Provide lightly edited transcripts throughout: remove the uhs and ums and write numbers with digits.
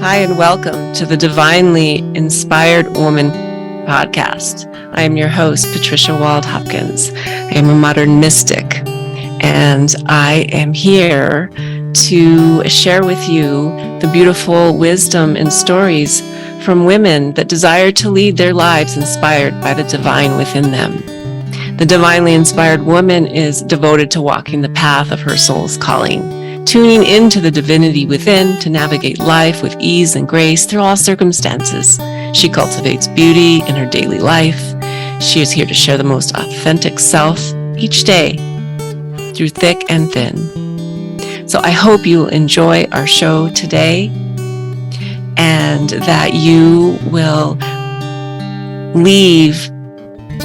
Hi, and welcome to the Divinely Inspired Woman podcast. I am your host, Patricia Wald-Hopkins. I am a modern mystic, and I am here to share with you the beautiful wisdom and stories from women that desire to lead their lives inspired by the divine within them. The divinely inspired woman is devoted to walking the path of her soul's calling, tuning into the divinity within to navigate life with ease and grace through all circumstances. She cultivates beauty in her daily life. She is here to share the most authentic self each day through thick and thin. So I hope you'll enjoy our show today and that you will leave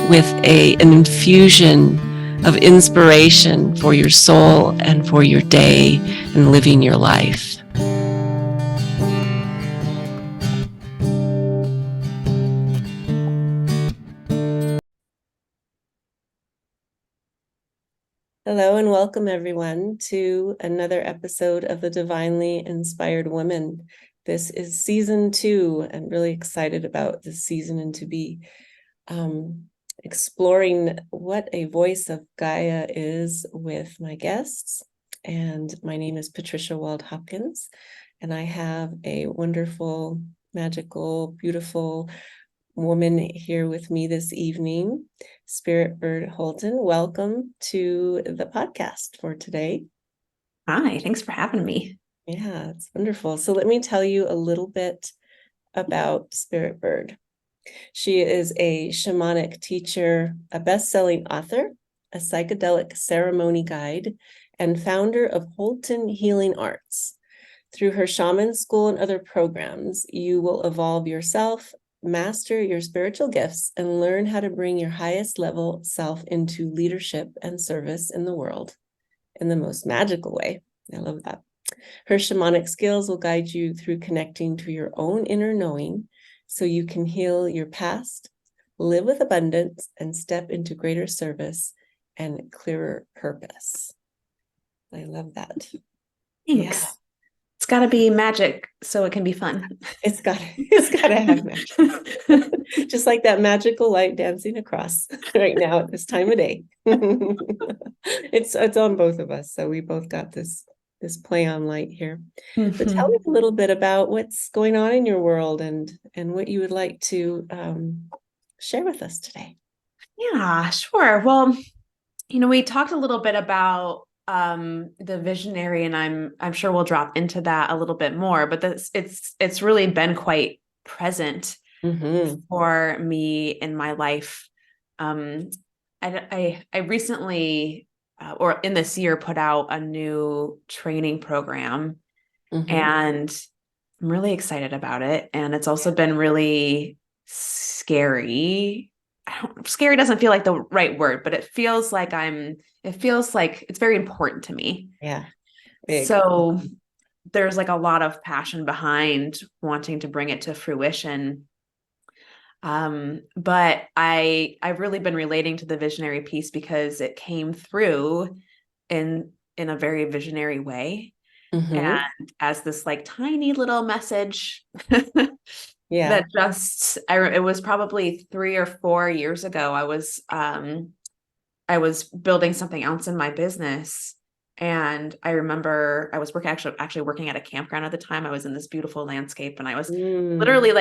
with an infusion of inspiration for your soul and for your day and living your life. Hello and welcome everyone to another episode of the Divinely Inspired Woman. This is season 2. I'm really excited about this season and to be exploring what a voice of Gaia is with my guests. And my name is Patricia Wald-Hopkins, and I have a wonderful, magical, beautiful woman here with me this evening, SpiritBird Holton. Welcome to the podcast for today. Hi, thanks for having me. Yeah, it's wonderful. So let me tell you a little bit about SpiritBird. She is a shamanic teacher, a best-selling author, a psychedelic ceremony guide, and founder of Holton Healing Arts. Through her shaman school and other programs, you will evolve yourself, master your spiritual gifts, and learn how to bring your highest level self into leadership and service in the world in the most magical way. I love that. Her shamanic skills will guide you through connecting to your own inner knowing, so you can heal your past, live with abundance, and step into greater service and clearer purpose. I love that. Thanks. Yeah. It's got to be magic so it can be fun. It's got to have magic. Just like that magical light dancing across right now at this time of day. It's on both of us, so we both got this play on light here. Mm-hmm. But tell me a little bit about what's going on in your world and what you would like to share with us today. Yeah, sure. Well, we talked a little bit about the visionary, and I'm sure we'll drop into that a little bit more, but it's really been quite present for me in my life. I recently or in this year put out a new training program, and I'm really excited about it. And it's also been really scary. Scary doesn't feel like the right word, but it feels like it's very important to me. Yeah. So there's like a lot of passion behind wanting to bring it to fruition. But I've really been relating to the visionary piece because it came through in a very visionary way. And as this like tiny little message that it was probably 3 or 4 years ago. I was building something else in my business. And I remember I was actually working at a campground at the time. I was in this beautiful landscape, and I was literally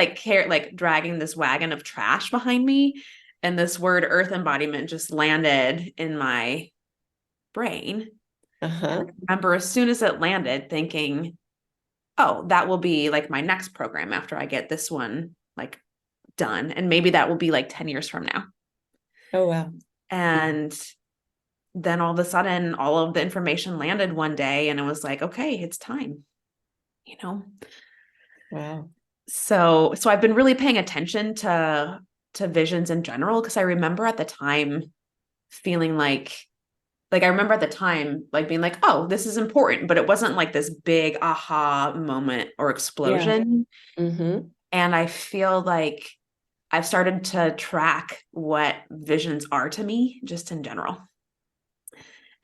dragging this wagon of trash behind me. And this word earth embodiment just landed in my brain. I remember as soon as it landed thinking, oh, that will be like my next program after I get this one like done. And maybe that will be like 10 years from now. Oh, wow. And then all of a sudden, all of the information landed one day, and it was like, okay, it's time, Wow. So I've been really paying attention to visions in general, because I remember at the time feeling like I remember at the time, like being like, oh, this is important, but it wasn't like this big aha moment or explosion. Yeah. And I feel like I've started to track what visions are to me just in general.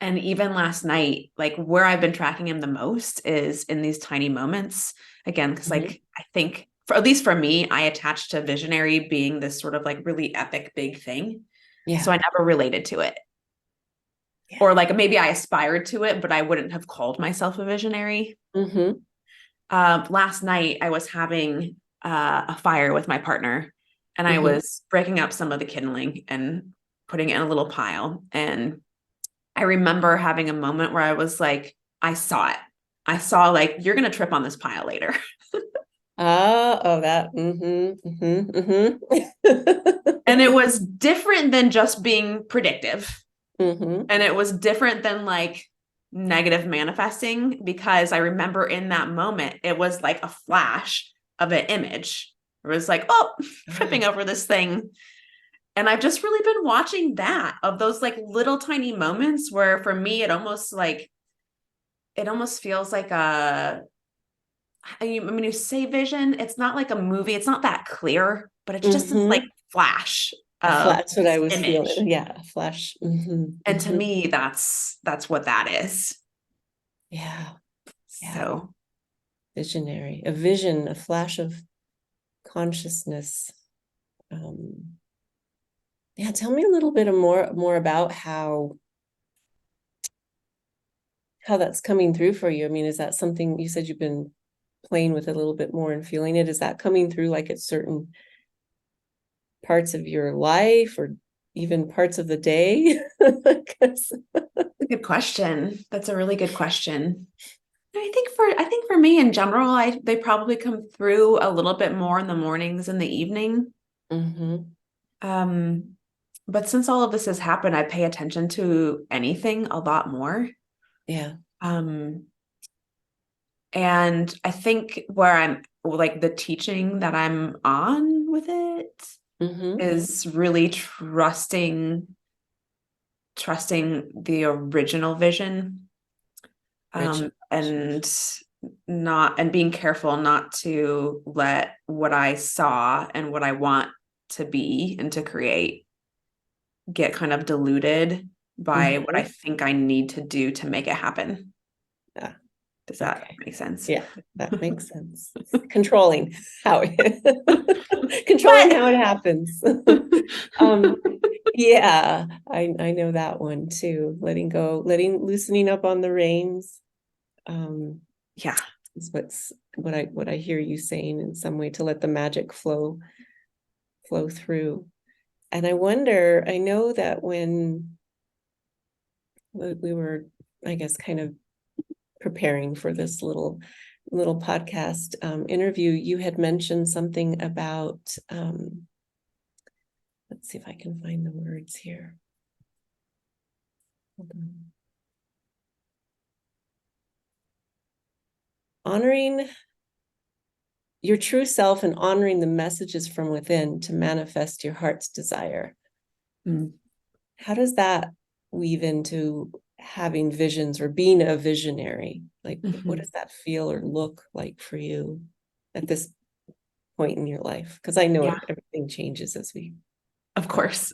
And even last night, like where I've been tracking him the most is in these tiny moments. Again, because like I think at least for me, I attached to visionary being this sort of like really epic big thing. Yeah. So I never related to it. Yeah. Or like maybe I aspired to it, but I wouldn't have called myself a visionary. Last night I was having a fire with my partner, and I was breaking up some of the kindling and putting it in a little pile. And I remember having a moment where I was like, I saw it. I saw like, you're going to trip on this pile later. That. And it was different than just being predictive. And it was different than like negative manifesting, because I remember in that moment, it was like a flash of an image. It was like, oh, tripping over this thing. And I've just really been watching that, of those like little tiny moments where for me, it almost feels like when you say vision, it's not like a movie. It's not that clear, but it's just this like flash. That's what I was image. feeling. Yeah. A flash. And to me, that's what that is. Yeah. So visionary, a vision, a flash of consciousness. Yeah. Tell me a little bit more about how that's coming through for you. I mean, is that something you said you've been playing with a little bit more and feeling it? Is that coming through like at certain parts of your life or even parts of the day? good question. That's a really good question. I think for me in general, they probably come through a little bit more in the mornings and the evening. But since all of this has happened, I pay attention to anything a lot more. Yeah. And I think where I'm like the teaching that I'm on with it is really trusting the original vision. And being careful not to let what I saw and what I want to be and to create get kind of diluted by what I think I need to do to make it happen. Yeah. Does that make sense? Yeah, that makes sense. Controlling how it happens. Yeah, I know that one too. Letting go, loosening up on the reins. Yeah, is what I hear you saying in some way, to let the magic flow through. And I wonder, I know that when we were, I guess, kind of preparing for this little podcast interview, you had mentioned something about, let's see if I can find the words here. Hold on. Honoring your true self and honoring the messages from within to manifest your heart's desire. How does that weave into having visions or being a visionary? Like, what does that feel or look like for you at this point in your life? Because I know everything changes as we. Of course.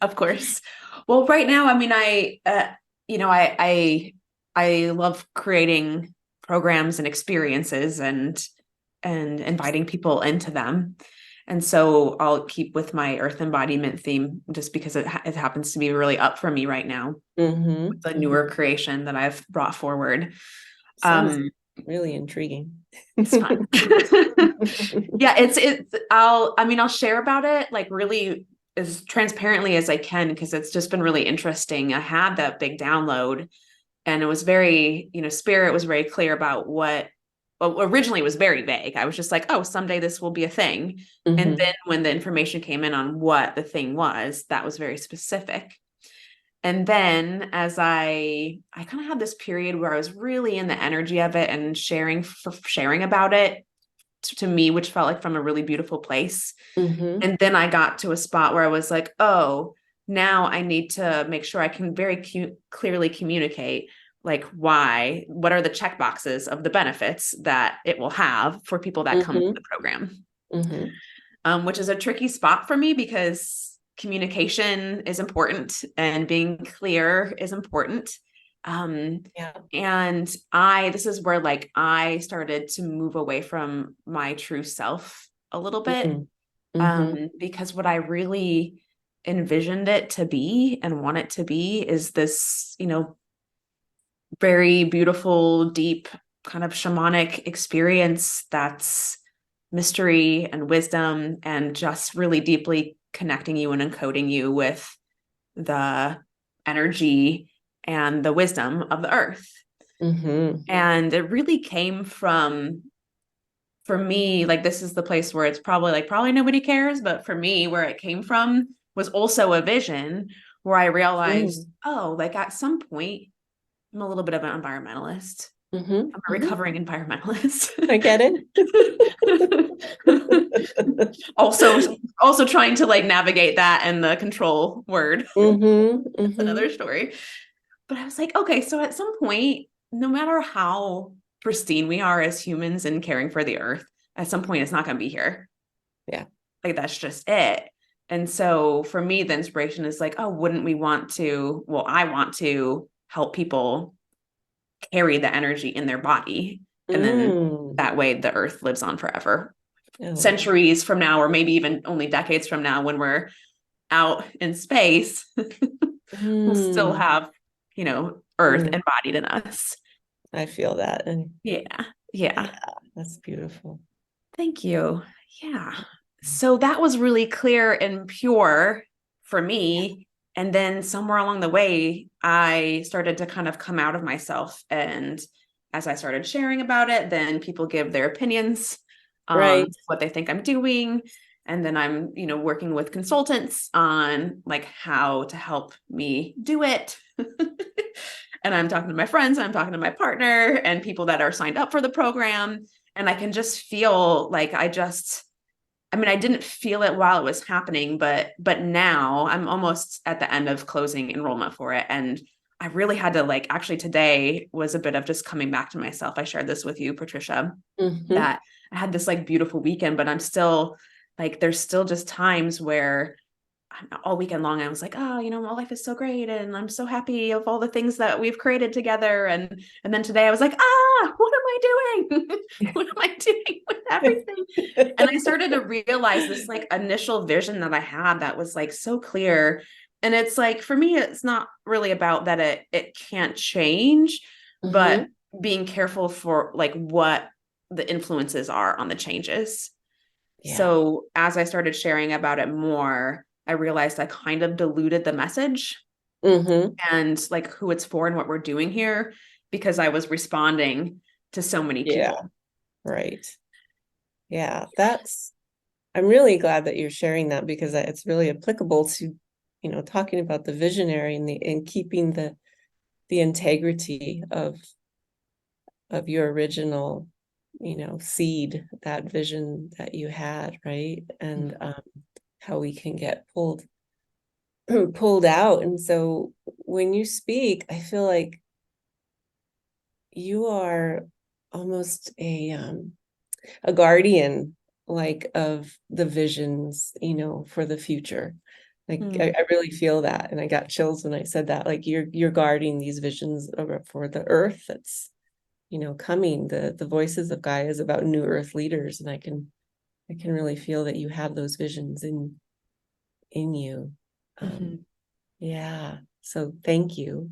Of course. Well, right now, I mean, I love creating programs and experiences and inviting people into them. And so I'll keep with my earth embodiment theme just because it happens to be really up for me right now with the newer creation that I've brought forward. Sounds really intriguing. It's fun. Yeah, I'll share about it like really as transparently as I can, because it's just been really interesting. I had that big download, and it was very, Spirit was very clear about originally it was very vague. I was just like, oh, someday this will be a thing. And then when the information came in on what the thing was, that was very specific. And then as I kind of had this period where I was really in the energy of it and sharing about it to me, which felt like from a really beautiful place. And then I got to a spot where I was like, oh, now I need to make sure I can very clearly communicate like what are the check boxes of the benefits that it will have for people that come to the program, which is a tricky spot for me because communication is important and being clear is important. And this is where like I started to move away from my true self a little bit. Because what I really envisioned it to be and want it to be is this, very beautiful, deep kind of shamanic experience that's mystery and wisdom and just really deeply connecting you and encoding you with the energy and the wisdom of the earth. And it really came from, for me, like this is the place where it's probably nobody cares, but for me, where it came from was also a vision where I realized, like at some point, I'm a little bit of an environmentalist. I'm a recovering environmentalist. I get it. also trying to like navigate that and the control word. That's another story. But I was like, okay, so at some point, no matter how pristine we are as humans in caring for the earth, at some point it's not going to be here. Yeah. Like that's just it. And so for me, the inspiration is like, oh, wouldn't we want to, I want to help people carry the energy in their body. And then that way the earth lives on forever. Centuries from now, or maybe even only decades from now, when we're out in space, we'll still have, earth embodied in us. I feel that. And yeah. That's beautiful. Thank you. Yeah. So that was really clear and pure for me. And then somewhere along the way, I started to kind of come out of myself. And as I started sharing about it, then people give their opinions on what they think I'm doing. And then I'm, working with consultants on like how to help me do it. And I'm talking to my friends, I'm talking to my partner and people that are signed up for the program. And I can just feel like I didn't feel it while it was happening, but now I'm almost at the end of closing enrollment for it. And I really had to actually today was a bit of just coming back to myself. I shared this with you, Patricia, that I had this beautiful weekend, but I'm still there's still just times where all weekend long, I was like, oh, my life is so great. And I'm so happy of all the things that we've created together. And then today I was like, what am I doing? What am I doing with everything? And I started to realize this initial vision that I had that was so clear. And it's for me, it's not really about that it can't change, but being careful for what the influences are on the changes. Yeah. So as I started sharing about it more, I realized I kind of diluted the message and who it's for and what we're doing here, because I was responding to so many people. Yeah. Right. Yeah. I'm really glad that you're sharing that, because it's really applicable to, talking about the visionary and keeping the integrity of your original, seed, that vision that you had. Right. And, how we can get pulled out. And so when you speak, I feel like you are almost a guardian of the visions, for the future. I really feel that. And I got chills when I said that, you're guarding these visions for the earth that's, coming. The Voices of Gaia is about new earth leaders. And I can really feel that you have those visions in you. Yeah. So thank you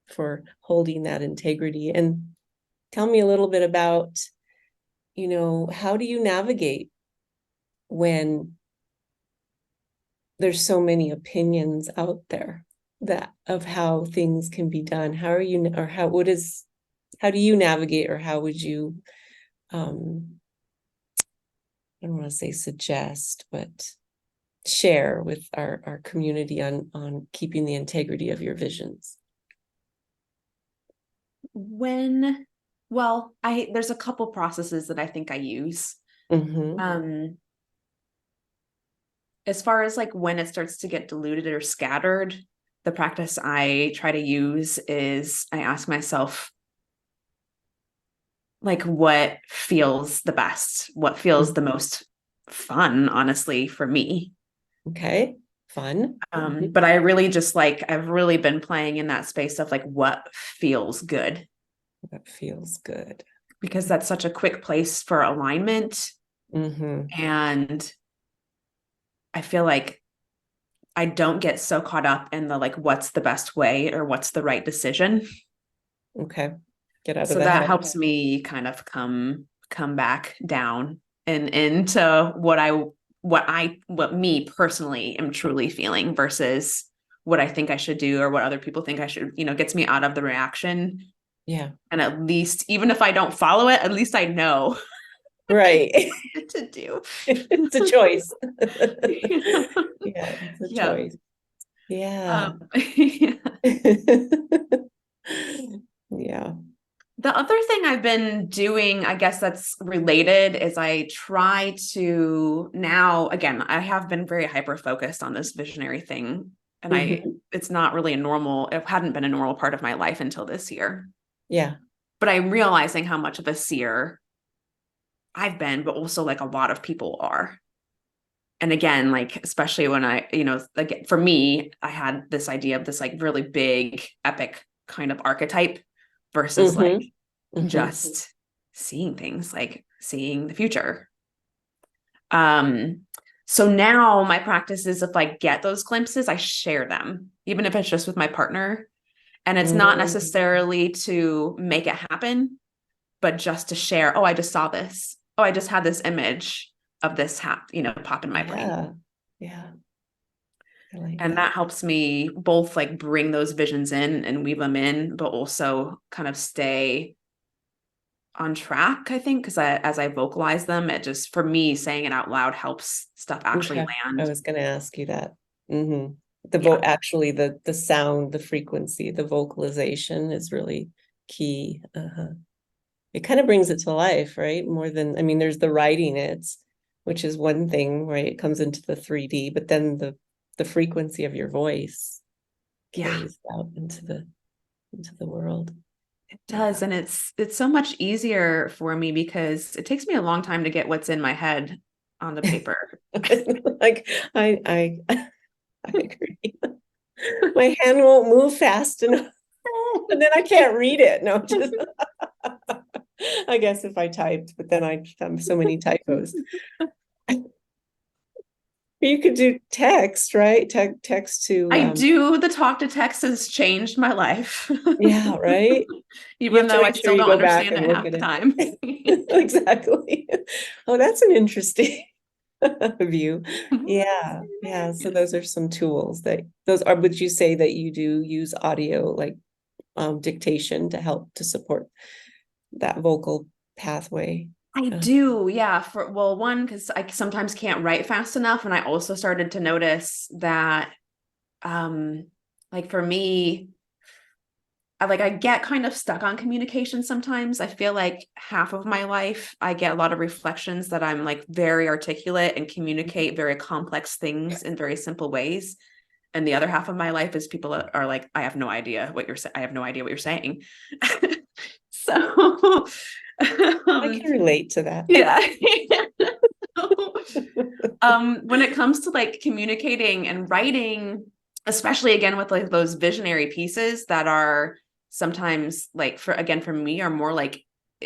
for holding that integrity. And tell me a little bit about, how do you navigate when there's so many opinions out there of how things can be done? How do you navigate, or how would you, I don't want to say suggest, but share with our community on keeping the integrity of your visions? There's a couple processes that I think I use. As far as when it starts to get diluted or scattered, the practice I try to use is I ask myself, what feels the best, what feels the most fun, honestly, for me. Okay. Fun. But I really just I've really been playing in that space of what feels good. That feels good. Because that's such a quick place for alignment. Mm-hmm. And I feel like I don't get so caught up in the what's the best way or what's the right decision. Okay. Get out of So the that head. helps me kind of come back down and into what me personally am truly feeling versus what I think I should do or what other people think I should, gets me out of the reaction. Yeah. And at least, even if I don't follow it, at least I know Right. what to do. It's a choice. Yeah, it's a yeah. choice. Yeah. Yeah. The other thing I've been doing, I guess that's related, is I try to now, again, I have been very hyper focused on this visionary thing. And it's not really it hadn't been a normal part of my life until this year. Yeah. But I'm realizing how much of a seer I've been, but also a lot of people are. And again, especially when for me, I had this idea of this really big, epic kind of archetype versus just seeing things, seeing the future. So now my practice is if I get those glimpses, I share them, even if it's just with my partner. And it's not necessarily to make it happen, but just to share, oh, I just saw this. Oh, I just had this image of this pop in my brain. Yeah. And that helps me both bring those visions in and weave them in, but also kind of stay on track, I think, because as I vocalize them, it just, for me, saying it out loud helps stuff actually land. I was going to ask you that. Mm-hmm. Actually, the sound, the frequency, the vocalization is really key. It kind of brings it to life, right? More than, I mean, there's the writing it, which is one thing, right? It comes into the 3D, but then the frequency of your voice carries out into the world. It does. And it's so much easier for me because it takes me a long time to get what's in my head on the paper. I agree. My hand won't move fast enough. And then I can't read it. No, just I guess if I typed, but then I have so many typos. You could do text, right? Text to. I do. The talk to text has changed my life. Yeah, right. Even though I still don't understand it half the time. Exactly. Oh, that's an interesting view. Yeah. So those are some tools would you say that you do use audio dictation to help to support that vocal pathway? I do, yeah. One, because I sometimes can't write fast enough, and I also started to notice that, for me, I get kind of stuck on communication sometimes. I feel like half of my life, I get a lot of reflections that I'm very articulate and communicate very complex things in very simple ways. And the other half of my life is people are I have no idea what you're saying. I have no idea what you're saying. So I can relate to that. Yeah. When it comes to communicating and writing, especially again with those visionary pieces that are sometimes for me are more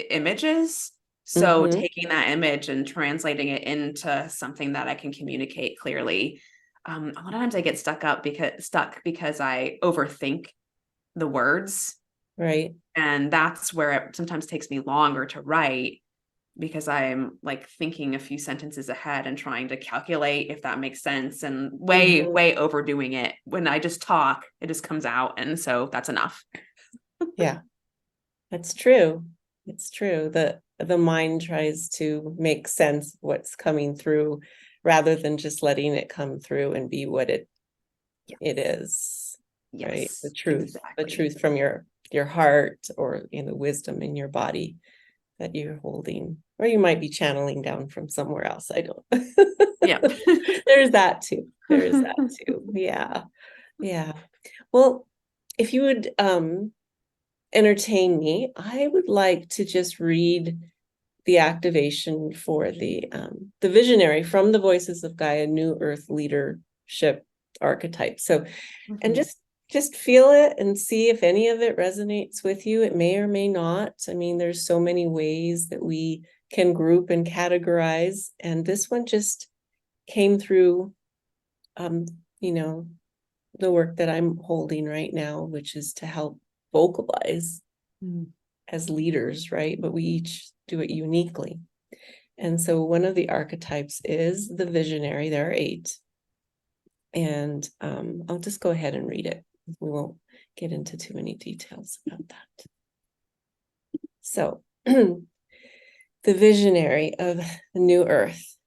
images. So taking that image and translating it into something that I can communicate clearly. A lot of times I get stuck because I overthink the words. Right. And that's where it sometimes takes me longer to write because I'm thinking a few sentences ahead and trying to calculate if that makes sense and way overdoing it. When I just talk, it just comes out. And so that's enough. Yeah, that's true. It's true that the mind tries to make sense of what's coming through rather than just letting it come through and be what it is. Yes, right? The truth, exactly. the truth from your heart or wisdom in your body that you're holding, or you might be channeling down from somewhere else. I don't. Yeah. There's that too. Yeah. Well, if you would entertain me, I would like to just read the activation for the visionary from the Voices of Gaia New Earth Leadership archetype. So, and just feel it and see if any of it resonates with you. It may or may not. I mean, there's so many ways that we can group and categorize. And this one just came through, the work that I'm holding right now, which is to help vocalize as leaders, right? But we each do it uniquely. And so one of the archetypes is the visionary. There are 8. And I'll just go ahead and read it. We won't get into too many details about that. So, the visionary of the new earth.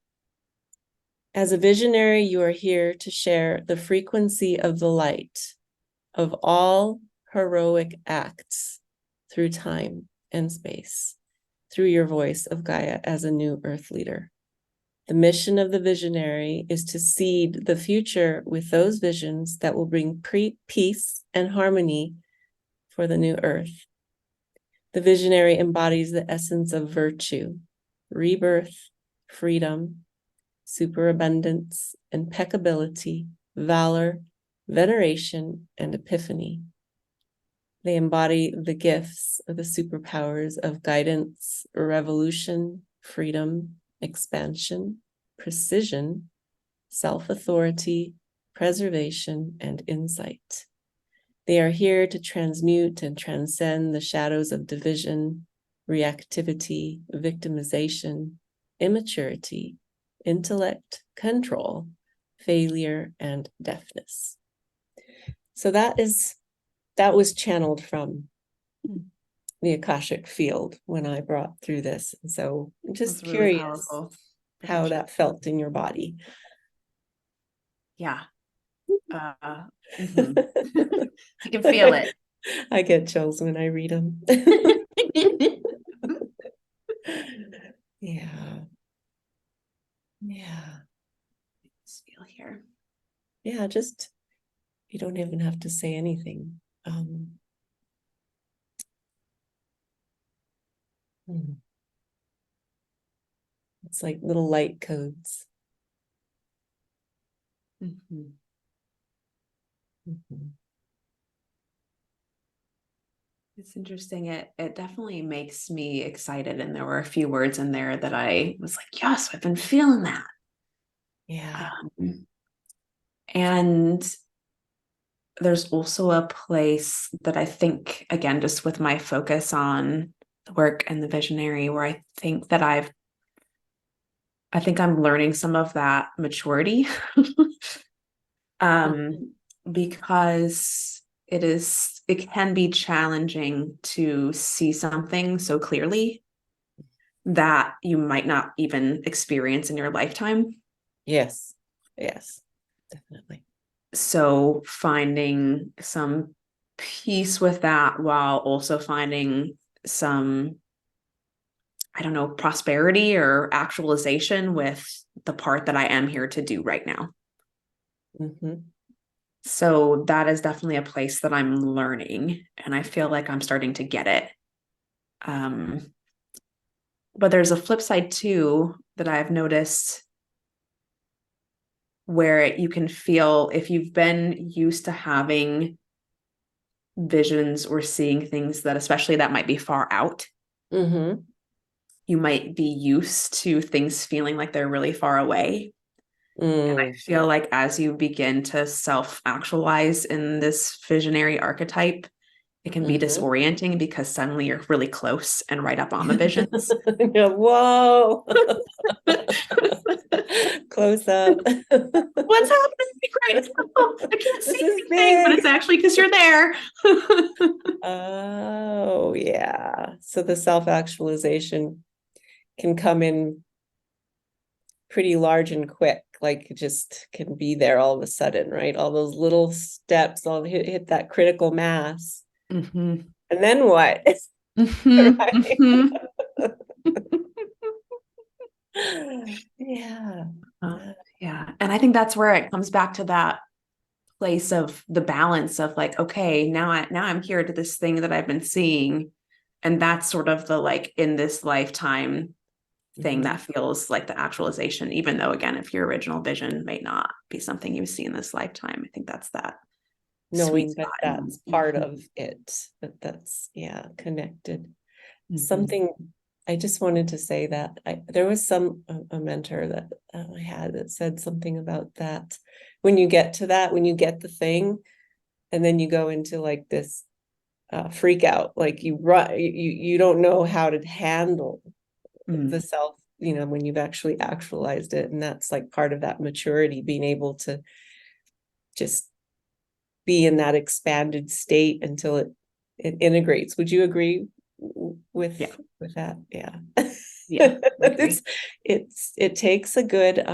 As a visionary, you are here to share the frequency of the light of all heroic acts through time and space, through your voice of Gaia as a new earth leader. The mission of the visionary is to seed the future with those visions that will bring peace and harmony for the new earth. The visionary embodies the essence of virtue, rebirth, freedom, superabundance, impeccability, valor, veneration, and epiphany. They embody the gifts of the superpowers of guidance, revolution, freedom, expansion, precision, self-authority, preservation, and insight. They are here to transmute and transcend the shadows of division, reactivity, victimization, immaturity, intellect, control, failure, and deafness. So that was channeled from the Akashic field when I brought through this. And so I'm just curious how that felt in your body. Yeah. I can feel it. I get chills when I read them. Yeah. Just feel here. Yeah, just, you don't even have to say anything. It's like little light codes. It's interesting. It definitely makes me excited. And there were a few words in there that I was like, yes, I've been feeling that. Yeah. And there's also a place that I think, again, just with my focus on the work and the visionary, where I think that I think I'm learning some of that maturity. Because it can be challenging to see something so clearly that you might not even experience in your lifetime. Yes, definitely. So finding some peace with that while also finding some, I don't know, prosperity or actualization with the part that I am here to do right now. So that is definitely a place that I'm learning, and I feel like I'm starting to get it. But there's a flip side too that I've noticed, where you can feel, if you've been used to having visions or seeing things that, especially that might be far out, you might be used to things feeling like they're really far away. And I feel like as you begin to self-actualize in this visionary archetype, it can be disorienting because suddenly you're really close and right up on the visions. Whoa. Close up. What's happening right now? I can't see anything, but it's actually because you're there. Oh, yeah. So the self-actualization can come in pretty large and quick, like it just can be there all of a sudden, right? All those little steps, all hit that critical mass. And then what? Yeah. And I think that's where it comes back to that place of the balance of like, okay, now I'm here to this thing that I've been seeing. And that's sort of the, like, in this lifetime thing that feels like the actualization, even though, again, if your original vision may not be something you see in this lifetime. I think that's that knowing sweet that spot. that's part of it, that's connected. Something I just wanted to say that there was a mentor that I had that said something about that. When you get to that, when you get the thing, and then you go into like this freak out, like you don't know how to handle the self, when you've actually actualized it. And that's like part of that maturity, being able to just be in that expanded state until it integrates. Would you agree with that? Yeah. Yeah. It takes a good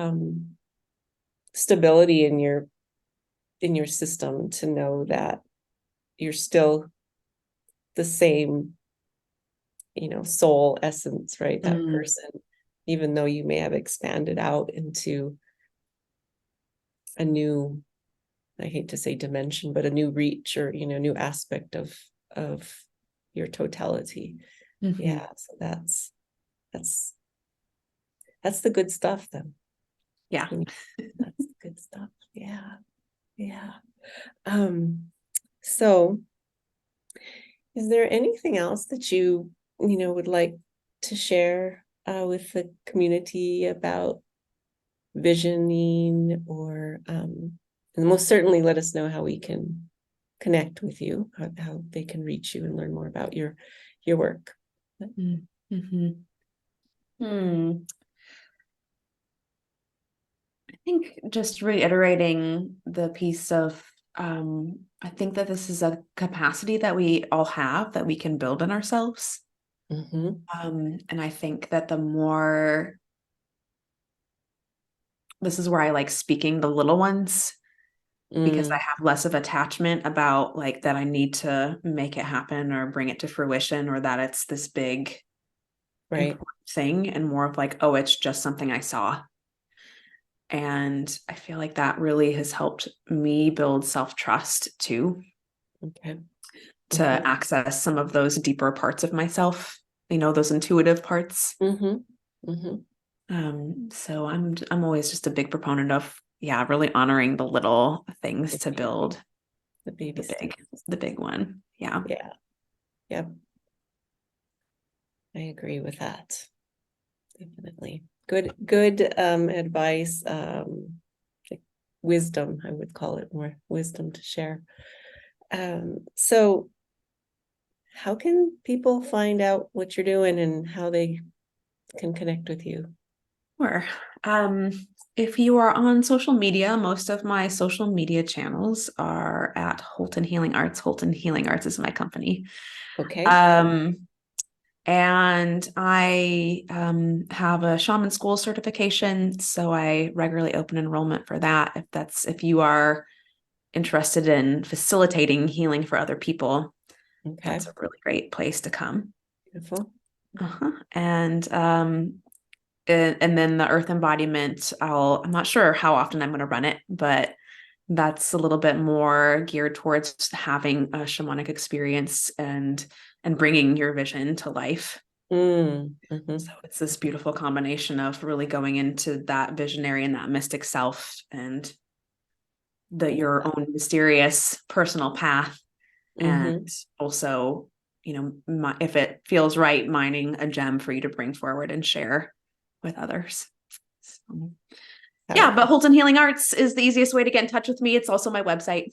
stability in your system to know that you're still the same, soul essence, right? That person, even though you may have expanded out into a new, I hate to say dimension, but a new reach, or new aspect of your totality. Yeah, so that's the good stuff then. Yeah. That's the good stuff. Yeah. So is there anything else that you would like to share with the community about visioning, or and most certainly let us know how we can connect with you, how they can reach you and learn more about your work. I think just reiterating the piece of, I think that this is a capacity that we all have, that we can build in ourselves. And I think that the more, this is where I like speaking the little ones, because I have less of attachment about like that I need to make it happen or bring it to fruition, or that it's this big important thing, and more of like, oh, it's just something I saw. And I feel like that really has helped me build self-trust too. To access some of those deeper parts of myself, those intuitive parts. So I'm always just a big proponent of, really honoring the little things to build the big one. Yeah. I agree with that. Definitely. Good advice. Wisdom, I would call it, more wisdom to share. So how can people find out what you're doing and how they can connect with you? Sure. If you are on social media, most of my social media channels are at Holton Healing Arts. Holton Healing Arts is my company. Okay. And I have a shaman school certification, so I regularly open enrollment for that. If you are interested in facilitating healing for other people, that's a really great place to come. Beautiful. And then the earth embodiment, I'm not sure how often I'm going to run it, but that's a little bit more geared towards having a shamanic experience and bringing your vision to life. So it's this beautiful combination of really going into that visionary and that mystic self, and your own mysterious personal path. And also, if it feels right, mining a gem for you to bring forward and share with others. So, but Holton Healing Arts is the easiest way to get in touch with me. It's also my website.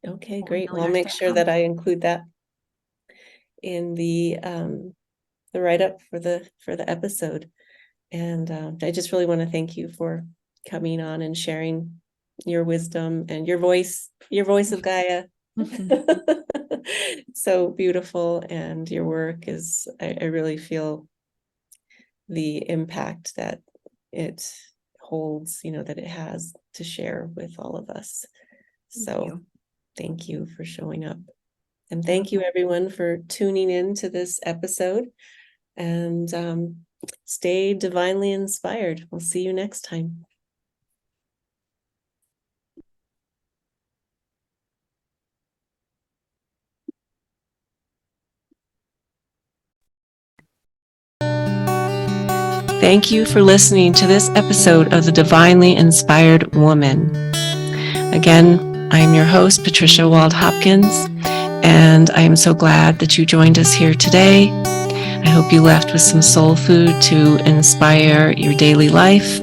Okay, great. Well, I'll make sure that I include that in the write-up for the episode. And I just really want to thank you for coming on and sharing your wisdom and your voice of Gaia. So beautiful. And your work is, I really feel the impact that it holds, that it has to share with all of us. So thank you for showing up. And thank you everyone for tuning in to this episode, and stay divinely inspired. We'll see you next time. Thank you for listening to this episode of The Divinely Inspired Woman. Again, I am your host, Patricia Wald-Hopkins, and I am so glad that you joined us here today. I hope you left with some soul food to inspire your daily life.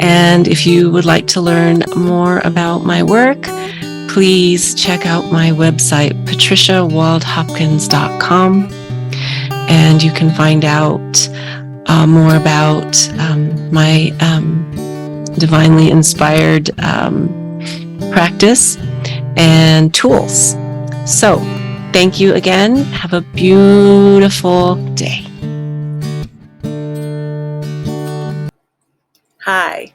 And if you would like to learn more about my work, please check out my website, patriciawaldhopkins.com, and you can find out more about my divinely inspired practice and tools. So, thank you again. Have a beautiful day. Hi.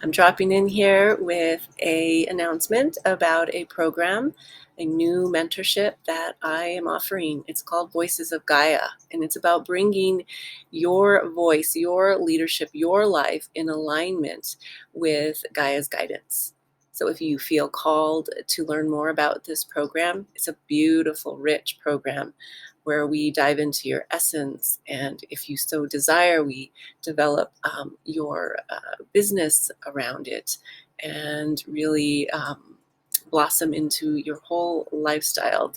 I'm dropping in here with an announcement about a program, a new mentorship that I am offering. It's called Voices of Gaia, and it's about bringing your voice, your leadership, your life in alignment with Gaia's guidance. So if you feel called to learn more about this program, it's a beautiful, rich program where we dive into your essence, and if you so desire, we develop your business around it and really blossom into your whole lifestyle,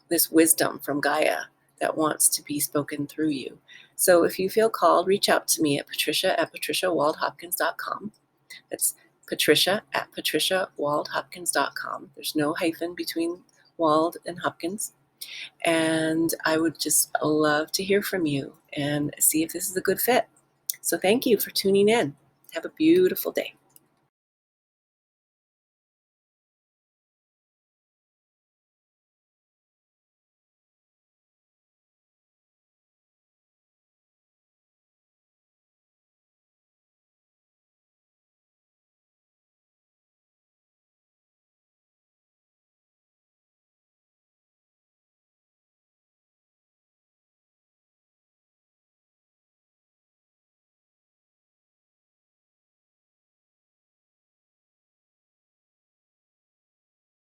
this wisdom from Gaia that wants to be spoken through you. So if you feel called, reach out to me at patricia@patriciawaldhopkins.com. That's patricia@patriciawaldhopkins.com. There's no hyphen between Wald and Hopkins. And I would just love to hear from you and see if this is a good fit. So thank you for tuning in. Have a beautiful day.